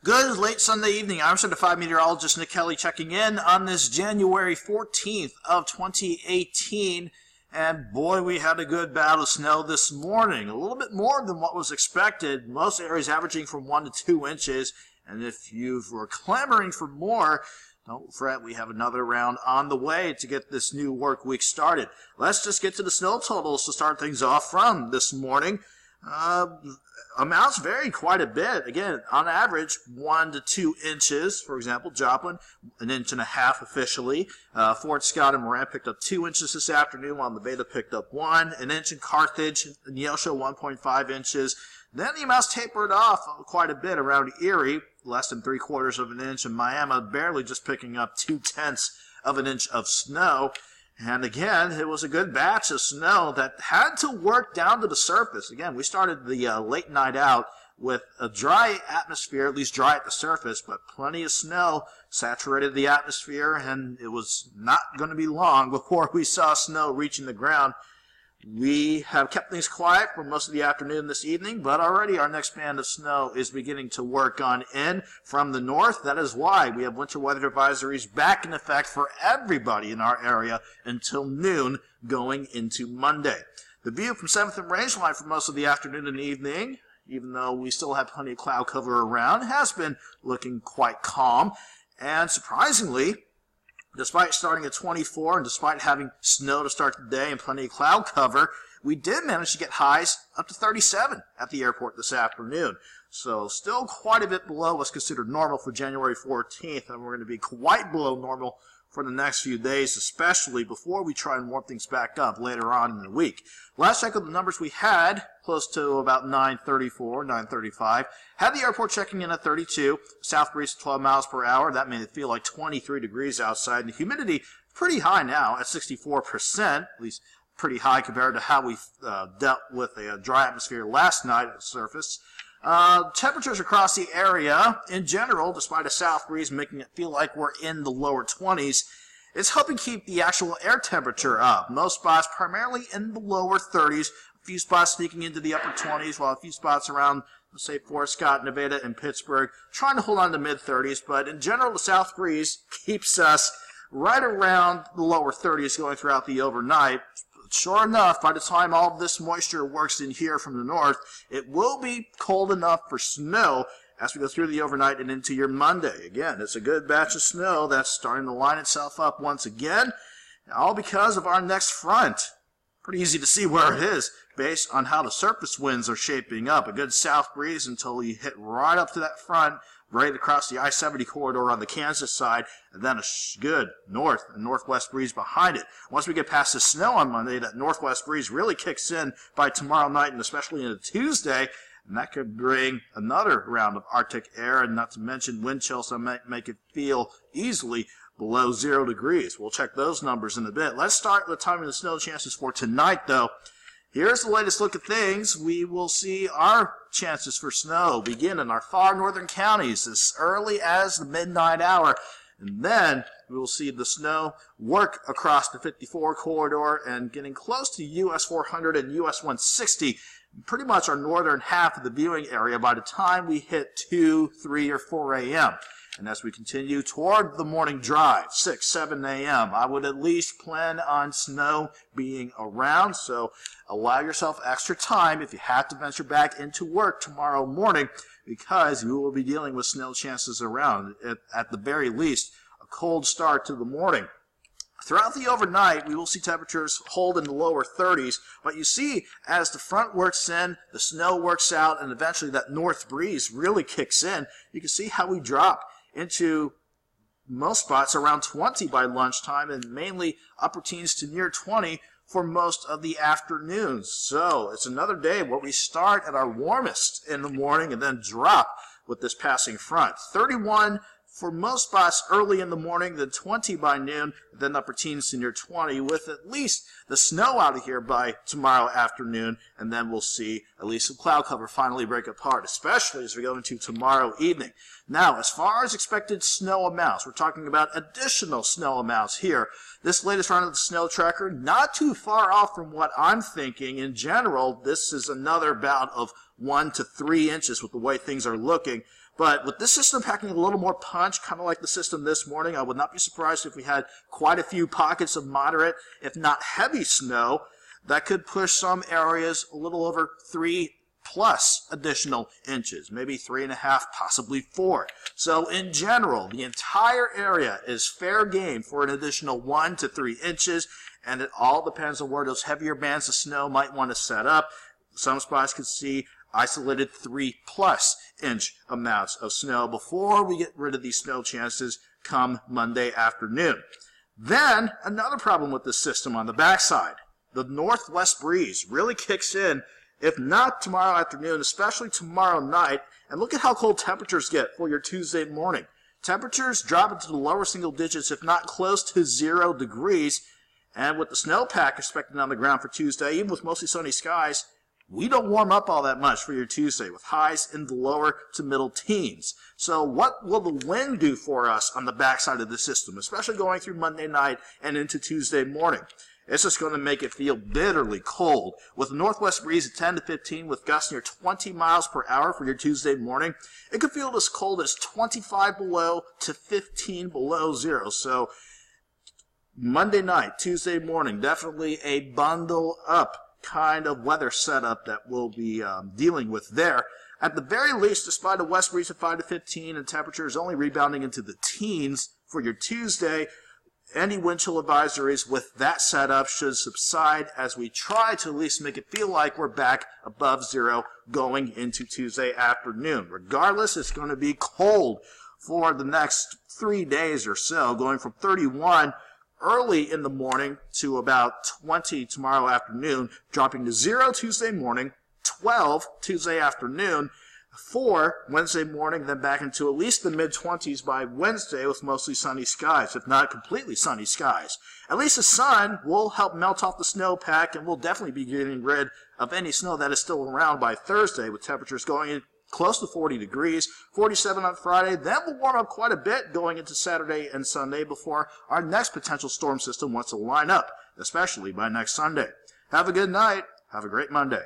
Good late Sunday evening. I'm Certified Meteorologist Nick Kelly checking in on this January 14th of 2018. And boy, we had a good bout of snow this morning. A little bit more than what was expected. Most areas averaging from 1 to 2 inches. And if you were clamoring for more, don't fret, we have another round on the way to get this new work week started. Let's just get to the snow totals to start things off from this morning. Amounts vary quite a bit. Again, on average, 1 to 2 inches. For example, Joplin, 1.5 inches officially. Fort Scott and Moran picked up 2 inches this afternoon, while Nevada picked up 1. An inch in Carthage, Neosho 1.5 inches. Then the amounts tapered off quite a bit around Erie, less than 3/4 of an inch, and Miami barely just picking up 0.2 of an inch of snow. And again, it was a good batch of snow that had to work down to the surface. Again, we started the late night out with a dry atmosphere, at least dry at the surface, but plenty of snow saturated the atmosphere, and it was not going to be long before we saw snow reaching the ground. We have kept things quiet for most of the afternoon this evening, but already our next band of snow is beginning to work on in from the north. That is why we have winter weather advisories back in effect for everybody in our area until noon going into Monday. The view from 7th and Rangeline for most of the afternoon and evening, even though we still have plenty of cloud cover around, has been looking quite calm. And surprisingly, despite starting at 24 and despite having snow to start the day and plenty of cloud cover, we did manage to get highs up to 37 at the airport this afternoon. So still quite a bit below what's considered normal for January 14th, and we're going to be quite below normal for the next few days, especially before we try and warm things back up later on in the week. Last check of the numbers we had, close to about 934, 935. Had the airport checking in at 32, south breeze 12 miles per hour. That made it feel like 23 degrees outside. And the humidity pretty high now at 64%, at least pretty high compared to how we dealt with a dry atmosphere last night at the surface. Temperatures across the area, in general, despite a south breeze making it feel like we're in the lower 20s, it's helping keep the actual air temperature up. Most spots primarily in the lower 30s, a few spots sneaking into the upper 20s, while a few spots around, let's say, Fort Scott, Nevada, and Pittsburgh, trying to hold on to mid-30s. But in general, the south breeze keeps us right around the lower 30s going throughout the overnight. Sure enough, by the time all of this moisture works in here from the north, it will be cold enough for snow as we go through the overnight and into your Monday. Again, it's a good batch of snow that's starting to line itself up once again, all because of our next front. Pretty easy to see where it is based on how the surface winds are shaping up. A good south breeze until you hit right up to that front, right across the I-70 corridor on the Kansas side, and then a good north and northwest breeze behind it. Once we get past the snow on Monday, that northwest breeze really kicks in by tomorrow night and especially into Tuesday, and that could bring another round of Arctic air, and not to mention wind chills that might make it feel easily below 0 degrees. We'll check those numbers in a bit. Let's start with the timing of the snow chances for tonight, though. Here's the latest look at things. We will see our chances for snow begin in our far northern counties as early as the midnight hour. And then we will see the snow work across the 54 corridor and getting close to US 400 and US 160, pretty much our northern half of the viewing area by the time we hit 2, 3, or 4 a.m. And as we continue toward the morning drive, 6, 7 a.m., I would at least plan on snow being around. So allow yourself extra time if you have to venture back into work tomorrow morning, because you will be dealing with snow chances around. At the very least, a cold start to the morning. Throughout the overnight, we will see temperatures hold in the lower 30s, but you see, as the front works in, the snow works out, and eventually that north breeze really kicks in, you can see how we drop into most spots around 20 by lunchtime, and mainly upper teens to near 20 for most of the afternoons. So it's another day where we start at our warmest in the morning and then drop with this passing front. 31 for most spots early in the morning, then 20 by noon, then upper teens to near 20, with at least the snow out of here by tomorrow afternoon, and then we'll see at least some cloud cover finally break apart, especially as we go into tomorrow evening. Now, as far as expected snow amounts, we're talking about additional snow amounts here. This latest round of the snow tracker, not too far off from what I'm thinking. In general, this is another bout of 1 to 3 inches with the way things are looking. But with this system packing a little more punch, kind of like the system this morning, I would not be surprised if we had quite a few pockets of moderate, if not heavy snow, that could push some areas a little over 3+ additional inches, maybe 3.5, possibly 4. So in general, the entire area is fair game for an additional 1 to 3 inches, and it all depends on where those heavier bands of snow might want to set up. Some spots could see isolated 3+ inch amounts of snow before we get rid of these snow chances come Monday afternoon. Then, another problem with this system on the backside. The northwest breeze really kicks in, if not tomorrow afternoon, especially tomorrow night. And look at how cold temperatures get for your Tuesday morning. Temperatures drop into the lower single digits, if not close to 0 degrees. And with the snowpack expected on the ground for Tuesday, even with mostly sunny skies, we don't warm up all that much for your Tuesday, with highs in the lower to middle teens. So what will the wind do for us on the backside of the system, especially going through Monday night and into Tuesday morning? It's just going to make it feel bitterly cold. With a northwest breeze at 10 to 15 with gusts near 20 miles per hour for your Tuesday morning, it could feel as cold as 25 below to 15 below zero. So Monday night, Tuesday morning, definitely a bundle up kind of weather setup that we'll be dealing with there. At the very least, despite a west breeze of 5 to 15 and temperatures only rebounding into the teens for your Tuesday, any wind chill advisories with that setup should subside as we try to at least make it feel like we're back above zero going into Tuesday afternoon. Regardless, it's going to be cold for the next 3 days or so, going from 31 early in the morning to about 20 tomorrow afternoon, dropping to 0 Tuesday morning, 12 Tuesday afternoon, 4 Wednesday morning, then back into at least the mid-20s by Wednesday with mostly sunny skies, if not completely sunny skies. At least the sun will help melt off the snowpack, and we'll definitely be getting rid of any snow that is still around by Thursday, with temperatures going in close to 40 degrees, 47 on Friday. Then we'll warm up quite a bit going into Saturday and Sunday before our next potential storm system wants to line up, especially by next Sunday. Have a good night. Have a great Monday.